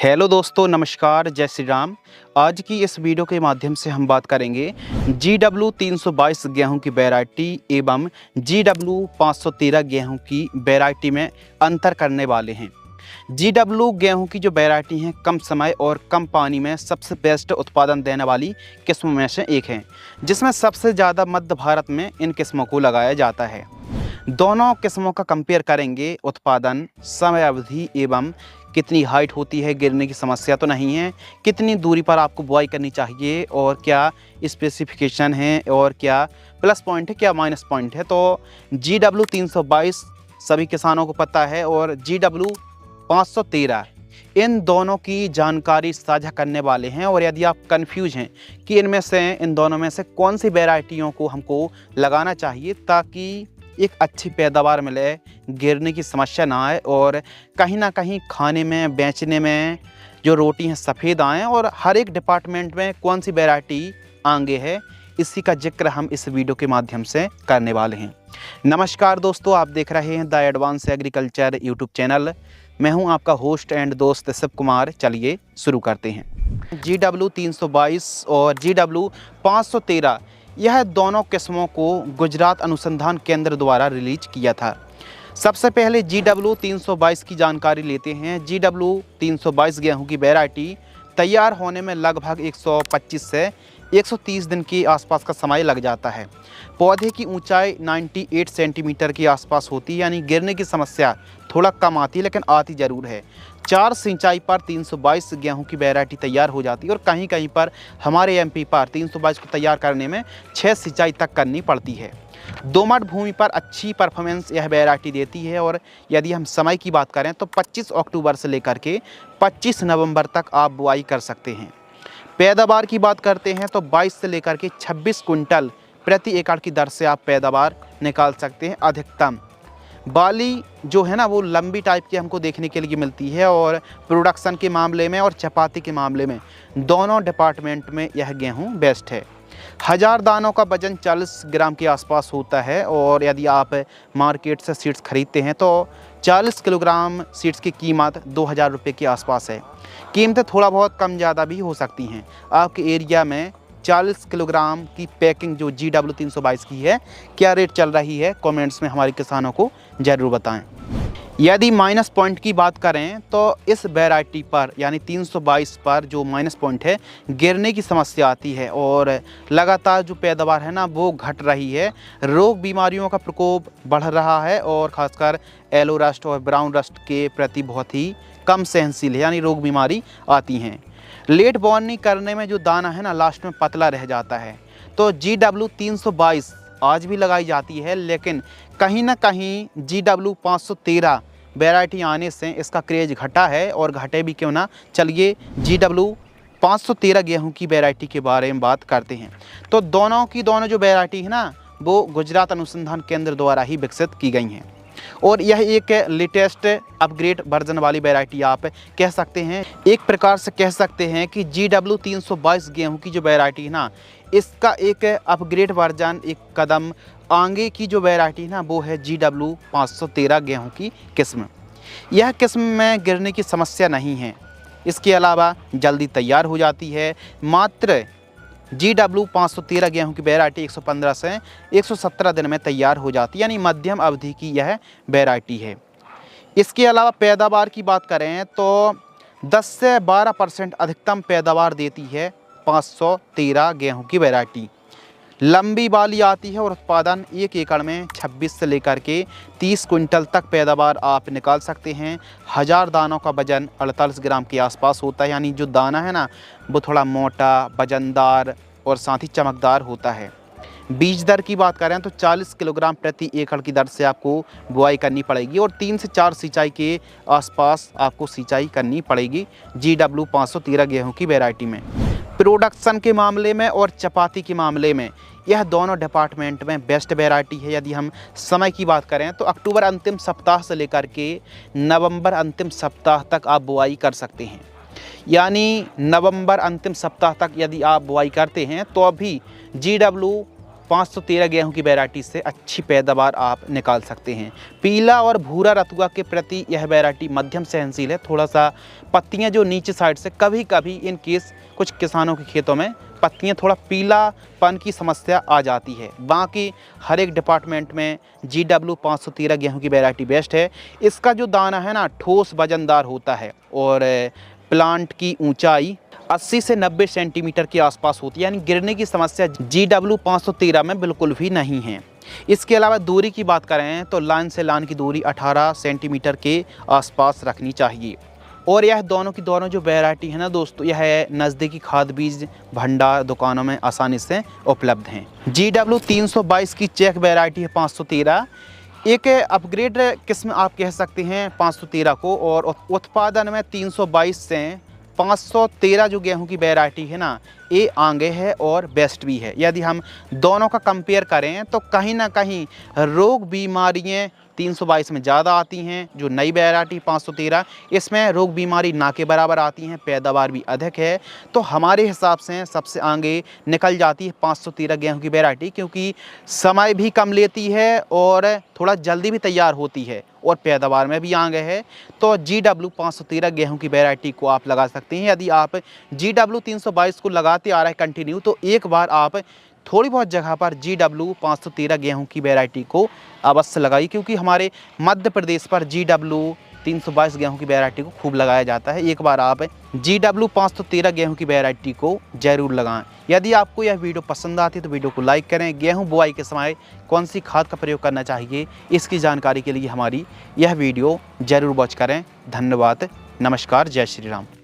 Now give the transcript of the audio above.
Hello दोस्तों, नमस्कार, जय श्री राम। आज की इस वीडियो के माध्यम से हम बात करेंगे GW 322 गेहूं की वैरायटी एवं GW 513 गेहूं की वैरायटी में अंतर करने वाले हैं। GW गेहूं की जो वैरायटी है कम समय और कम पानी में सबसे बेस्ट उत्पादन देने वाली किस्मों में से एक है, जिसमें सबसे ज़्यादा मध्य भारत में इन किस्मों को लगाया जाता है। दोनों किस्मों का कंपेयर करेंगे, उत्पादन, समय अवधि एवं कितनी हाइट होती है, गिरने की समस्या तो नहीं है, कितनी दूरी पर आपको बुआई करनी चाहिए और क्या स्पेसिफिकेशन है और क्या प्लस पॉइंट है, क्या माइनस पॉइंट है। तो GW 322 सभी किसानों को पता है और GW 513 इन दोनों की जानकारी साझा करने वाले हैं। और यदि आप कंफ्यूज हैं कि इन दोनों में से कौन सी वैरायटियों को हमको लगाना चाहिए ताकि एक अच्छी पैदावार मिले, गिरने की समस्या ना आए और कहीं ना कहीं खाने में, बेचने में जो रोटी है सफ़ेद आएँ, और हर एक डिपार्टमेंट में कौन सी वैरायटी आगे है, इसी का जिक्र हम इस वीडियो के माध्यम से करने वाले हैं। नमस्कार दोस्तों, आप देख रहे हैं the advance agriculture YouTube channel. मैं हूं आपका होस्ट एंड दोस्त शिव कुमार। चलिए शुरू करते हैं। GW 322 और GW 513 यह दोनों किस्मों को गुजरात अनुसंधान केंद्र द्वारा रिलीज किया था। सबसे पहले GW 322 की जानकारी लेते हैं। GW 322 गेहूं की वैरायटी तैयार होने में लगभग 125 से 130 दिन के आसपास का समय लग जाता है। पौधे की ऊंचाई 98 सेंटीमीटर के आसपास होती है, यानी गिरने की समस्या थोड़ा कम आती है, लेकिन आती ज़रूर है। 4 सिंचाई पर 322 गेहूं की वैरायटी तैयार हो जाती है और कहीं कहीं पर हमारे MP पर 322 को तैयार करने में 6 सिंचाई तक करनी पड़ती है। दोमट भूमि पर अच्छी परफॉर्मेंस यह वैरायटी देती है। और यदि हम समय की बात करें तो 25 अक्टूबर से लेकर के 25 नवंबर तक आप बुआई कर सकते हैं। पैदावार की बात करते हैं तो 22 से लेकर के 26 कुंटल प्रति एकड़ की दर से आप पैदावार निकाल सकते हैं अधिकतम। बाली जो है ना वो लंबी टाइप की हमको देखने के लिए मिलती है, और प्रोडक्शन के मामले में और चपाती के मामले में दोनों डिपार्टमेंट में यह गेहूं बेस्ट है। 1000 दानों का वजन 40 ग्राम के आसपास होता है, और यदि आप मार्केट से सीड्स खरीदते हैं तो 40 किलोग्राम सीड्स की कीमत 2000 रुपये के आसपास है। कीमतें थोड़ा बहुत कम ज़्यादा भी हो सकती हैं। आपके एरिया में 40 किलोग्राम की पैकिंग जो GW 322 की है, क्या रेट चल रही है, कमेंट्स में हमारे किसानों को ज़रूर बताएं। यदि माइनस पॉइंट की बात करें तो इस वैरायटी पर यानी 322 पर जो माइनस पॉइंट है, गिरने की समस्या आती है और लगातार जो पैदावार है ना वो घट रही है। रोग बीमारियों का प्रकोप बढ़ रहा है और ख़ासकर येलो रस्ट और ब्राउन रस्ट के प्रति बहुत ही कम सहनशील है, यानी रोग बीमारी आती हैं। लेट बॉर्निंग करने में जो दाना है ना लास्ट में पतला रह जाता है। तो GW 322 आज भी लगाई जाती है, लेकिन कहीं ना कहीं GW 513 वैरायटी आने से इसका क्रेज घटा है, और घटे भी क्यों ना, चलिए GW 513 गेहूं की वैरायटी के बारे में बात करते हैं। तो दोनों जो वैरायटी है ना वो गुजरात अनुसंधान केंद्र द्वारा ही विकसित की गई हैं, और यह एक लेटेस्ट अपग्रेड वर्जन वाली वैरायटी आप कह सकते हैं। एक प्रकार से कह सकते हैं कि GW 322 गेहूं की जो वैरायटी है ना, इसका एक अपग्रेड वर्जन, एक कदम आगे की जो वैरायटी है ना वो है GW 513 गेहूं की किस्म। यह किस्म में गिरने की समस्या नहीं है, इसके अलावा जल्दी तैयार हो जाती है। मात्र GW 513 गेहूं की वैरायटी 115 से 117 दिन में तैयार हो जाती है, यानी मध्यम अवधि की यह वैरायटी है। इसके अलावा पैदावार की बात करें तो 10 से 12% अधिकतम पैदावार देती है 513 गेहूं की वैरायटी। लंबी बाली आती है और उत्पादन 1 एकड़ में 26 से लेकर के 30 क्विंटल तक पैदावार आप निकाल सकते हैं। 1000 दानों का वजन 48 ग्राम के आसपास होता है, यानी जो दाना है ना वो थोड़ा मोटा, वजनदार और साथ ही चमकदार होता है। बीज दर की बात करें तो 40 किलोग्राम प्रति एकड़ की दर से आपको बुआई करनी पड़ेगी, और 3 से 4 सिंचाई के आसपास आपको सिंचाई करनी पड़ेगी GW 513 गेहूँ की वैरायटी में। प्रोडक्शन के मामले में और चपाती के मामले में यह दोनों डिपार्टमेंट में बेस्ट वैरायटी है। यदि हम समय की बात करें तो अक्टूबर अंतिम सप्ताह से लेकर के नवंबर अंतिम सप्ताह तक आप बुआई कर सकते हैं, यानी नवंबर अंतिम सप्ताह तक यदि आप बुआई करते हैं तो अभी GW 513 गेहूं की वैरायटी से अच्छी पैदावार आप निकाल सकते हैं। पीला और भूरा रतुआ के प्रति यह वैरायटी मध्यम सहनशील है। थोड़ा सा पत्तियां जो नीचे साइड से कभी कभी इन केस कुछ किसानों के खेतों में पत्तियां थोड़ा पीलापन की समस्या आ जाती है। बाकी हर एक डिपार्टमेंट में GW 513 गेहूं की वैरायटी बेस्ट है। इसका जो दाना है ना ठोस वजनदार होता है और प्लांट की ऊंचाई 80 से 90 सेंटीमीटर के आसपास होती है, यानी गिरने की समस्या GW 513 में बिल्कुल भी नहीं है। इसके अलावा दूरी की बात करें तो लाइन से लाइन की दूरी 18 सेंटीमीटर के आसपास रखनी चाहिए। और यह दोनों की दोनों जो वैरायटी है ना दोस्तों, यह नज़दीकी खाद बीज भंडार दुकानों में आसानी से उपलब्ध हैं। GW 322 की चेक वैरायटी है 513, एक अपग्रेड किस्म आप कह सकते हैं 513 को, और उत्पादन में 322 से 513 जो गेहूं की वैरायटी है ना, ये आगे है और बेस्ट भी है। यदि हम दोनों का कंपेयर करें तो कहीं ना कहीं रोग बीमारियां 322 में ज़्यादा आती हैं। जो नई वैरायटी 513 इसमें रोग बीमारी ना के बराबर आती हैं, पैदावार भी अधिक है। तो हमारे हिसाब से सबसे आगे निकल जाती है 513 गेहूं की वैरायटी, क्योंकि समय भी कम लेती है और थोड़ा जल्दी भी तैयार होती है और पैदावार में भी आगे है। तो GW 513 गेहूं की वैरायटी को आप लगा सकते हैं। यदि आप GW 322 को लगाते आ रहे हैं कंटिन्यू, तो एक बार आप थोड़ी बहुत जगह पर GW 513 गेहूं की वैरायटी को अवश्य लगाई, क्योंकि हमारे मध्य प्रदेश पर GW 322 गेहूं की वैरायटी को खूब लगाया जाता है। एक बार आप GW 513 गेहूं की वैरायटी को जरूर लगाएं। यदि आपको यह वीडियो पसंद आती है तो वीडियो को लाइक करें। गेहूं बुआई के समय कौन सी खाद का प्रयोग करना चाहिए, इसकी जानकारी के लिए हमारी यह वीडियो जरूर वॉच करें। धन्यवाद, नमस्कार, जय श्री राम।